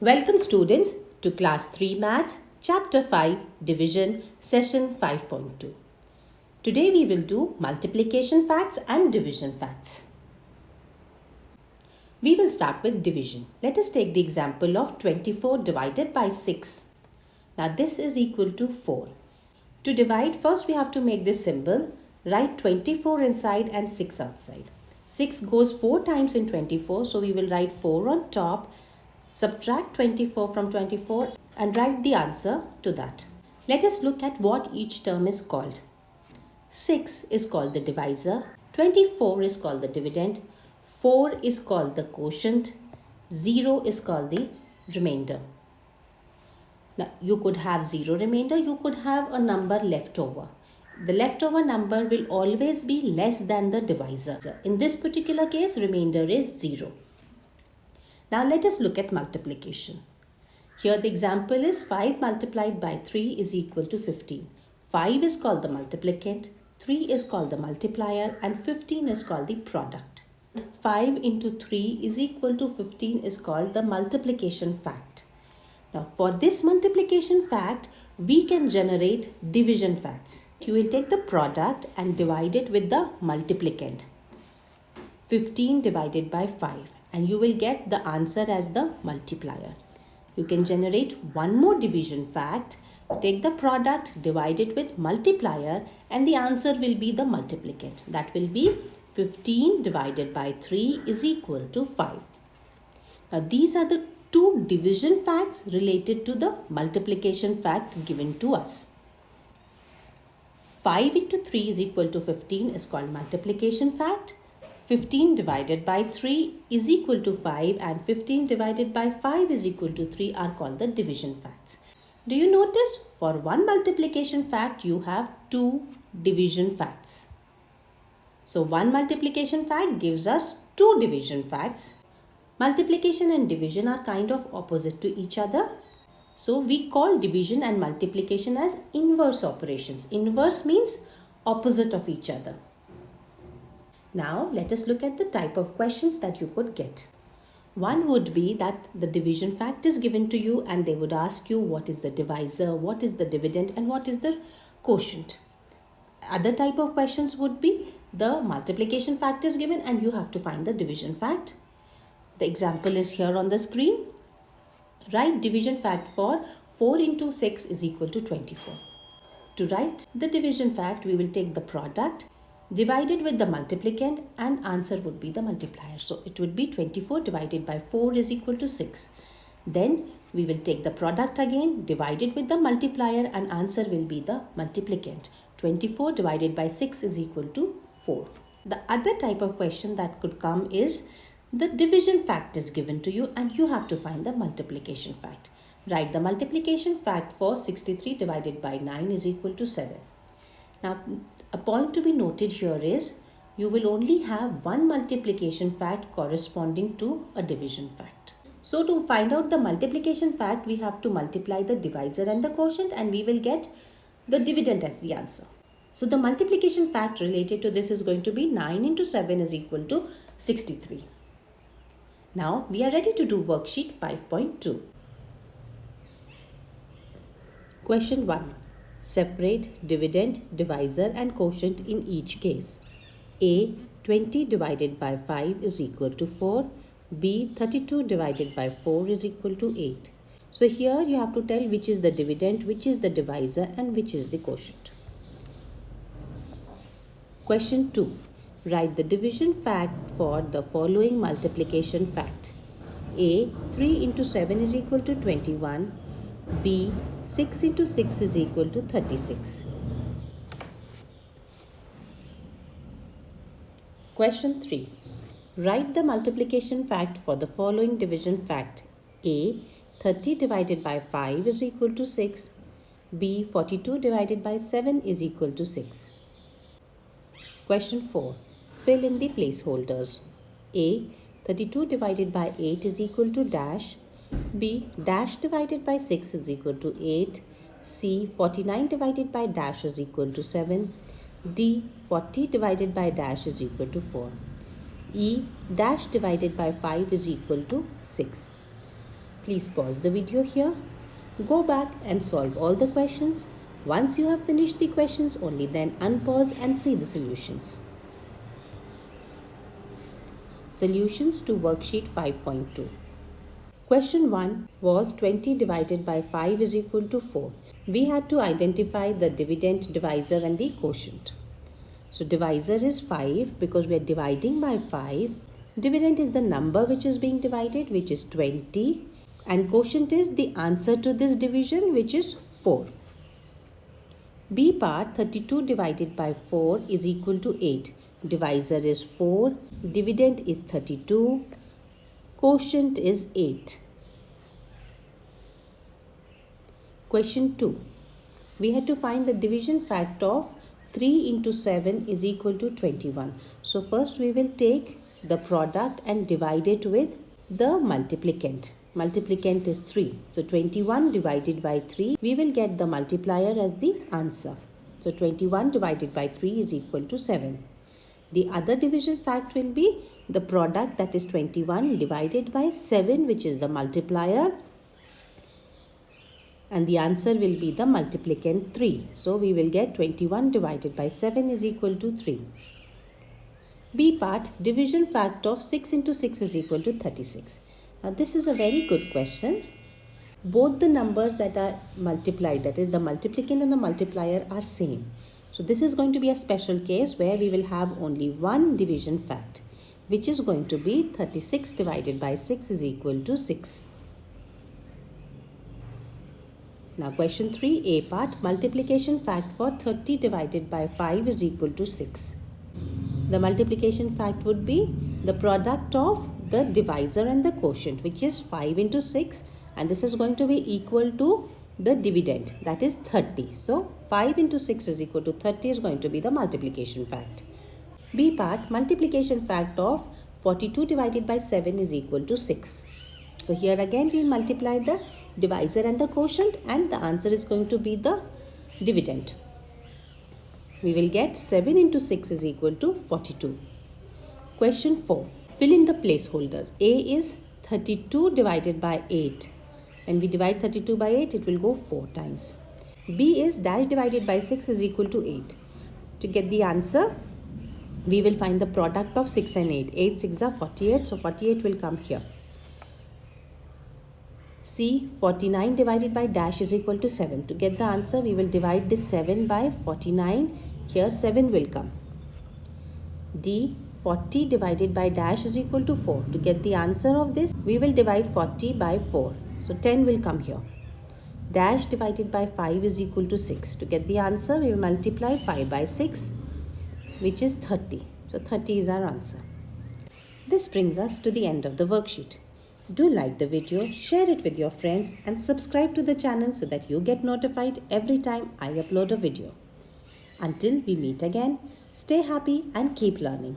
Welcome students to class 3 maths chapter 5 division session 5.2. Today we will do multiplication facts and division facts. We will start with division. Let us take the example of 24 divided by 6. Now this is equal to 4. To divide, first we have to make this symbol. Write 24 inside and 6 outside. 6 goes 4 times in 24, so we will write 4 on top. Subtract 24 from 24 and write the answer to that. Let us look at what each term is called. 6 is called the divisor, 24 is called the dividend, 4 is called the quotient, 0 is called the remainder. Now you could have 0 remainder, you could have a number left over. The leftover number will always be less than the divisor. In this particular case, remainder is 0. Now let us look at multiplication. Here the example is 5 multiplied by 3 is equal to 15. 5 is called the multiplicand, 3 is called the multiplier and 15 is called the product. 5 into 3 is equal to 15 is called the multiplication fact. Now for this multiplication fact, we can generate division facts. You will take the product and divide it with the multiplicand. 15 divided by 5. And you will get the answer as the multiplier. You can generate one more division fact, take the product, divide it with multiplier and the answer will be the multiplicand. That will be 15 divided by 3 is equal to 5. Now these are the two division facts related to the multiplication fact given to us. 5 into 3 is equal to 15 is called multiplication fact. 15 divided by 3 is equal to 5 and 15 divided by 5 is equal to 3 are called the division facts. Do you notice for one multiplication fact you have two division facts. So one multiplication fact gives us two division facts. Multiplication and division are kind of opposite to each other. So we call division and multiplication as inverse operations. Inverse means opposite of each other. Now let us look at the type of questions that you could get. One would be that the division fact is given to you and they would ask you what is the divisor, what is the dividend and what is the quotient. Other type of questions would be the multiplication fact is given and you have to find the division fact. The example is here on the screen. Write division fact for 4 into 6 is equal to 24. To write the division fact, we will take the product, divided with the multiplicand and answer would be the multiplier. So it would be 24 divided by 4 is equal to 6. Then we will take the product again, divided with the multiplier and answer will be the multiplicand. 24 divided by 6 is equal to 4. The other type of question that could come is the division fact is given to you and you have to find the multiplication fact. Write the multiplication fact for 63 divided by 9 is equal to 7. Now a point to be noted here is you will only have one multiplication fact corresponding to a division fact. So to find out the multiplication fact, we have to multiply the divisor and the quotient and we will get the dividend as the answer. So the multiplication fact related to this is going to be 9 into 7 is equal to 63. Now we are ready to do worksheet 5.2. Question 1. Separate dividend, divisor and quotient in each case. A. 20 divided by 5 is equal to 4. B. 32 divided by 4 is equal to 8. So here you have to tell which is the dividend, which is the divisor and which is the quotient. Question 2. Write the division fact for the following multiplication fact. A. 3 into 7 is equal to 21. B. 6 into 6 is equal to 36. Question 3. Write the multiplication fact for the following division fact. A. 30 divided by 5 is equal to 6. B. 42 divided by 7 is equal to 6. Question 4. Fill in the placeholders. A. 32 divided by 8 is equal to dash. B. Dash divided by 6 is equal to 8. C. 49 divided by dash is equal to 7. D. 40 divided by dash is equal to 4. E. Dash divided by 5 is equal to 6. Please pause the video here. Go back and solve all the questions. Once you have finished the questions, only then unpause and see the solutions. Solutions to worksheet 5.2. Question 1 was 20 divided by 5 is equal to 4. We had to identify the dividend, divisor and the quotient. So divisor is 5 because we are dividing by 5. Dividend is the number which is being divided, which is 20. And quotient is the answer to this division, which is 4. B part, 32 divided by 4 is equal to 8. Divisor is 4. Dividend is 32. Quotient is 8. Question 2. We had to find the division fact of 3 into 7 is equal to 21. So first we will take the product and divide it with the multiplicand. Multiplicand is 3. So 21 divided by 3, we will get the multiplier as the answer. So 21 divided by 3 is equal to 7. The other division fact will be the product, that is 21 divided by 7, which is the multiplier, and the answer will be the multiplicand 3. So we will get 21 divided by 7 is equal to 3. B part, division fact of 6 into 6 is equal to 36. Now this is a very good question. Both the numbers that are multiplied, that is the multiplicand and the multiplier, are same. So this is going to be a special case where we will have only one division fact, which is going to be 36 divided by 6 is equal to 6. Now question 3, A part, multiplication fact for 30 divided by 5 is equal to 6. The multiplication fact would be the product of the divisor and the quotient, which is 5 into 6, and this is going to be equal to the dividend, that is 30. So 5 into 6 is equal to 30 is going to be the multiplication fact. B part, multiplication fact of 42 divided by 7 is equal to 6. So here again we multiply the divisor and the quotient, and the answer is going to be the dividend. We will get 7 into 6 is equal to 42. Question 4. Fill in the placeholders. A is 32 divided by 8. When we divide 32 by 8, it will go 4 times. B is dash divided by 6 is equal to 8. To get the answer, we will find the product of 6 and 8. 8 6 are 48, so 48 will come here. C, 49 divided by dash is equal to 7. To get the answer, we will divide this 7 by 49. Here 7 will come. D, 40 divided by dash is equal to 4. To get the answer of this, we will divide 40 by 4. So 10 will come here. Dash divided by 5 is equal to 6. To get the answer, we will multiply 5 by 6, which is 30. So 30 is our answer. This brings us to the end of the worksheet. Do like the video, share it with your friends, and subscribe to the channel so that you get notified every time I upload a video. Until we meet again, stay happy and keep learning.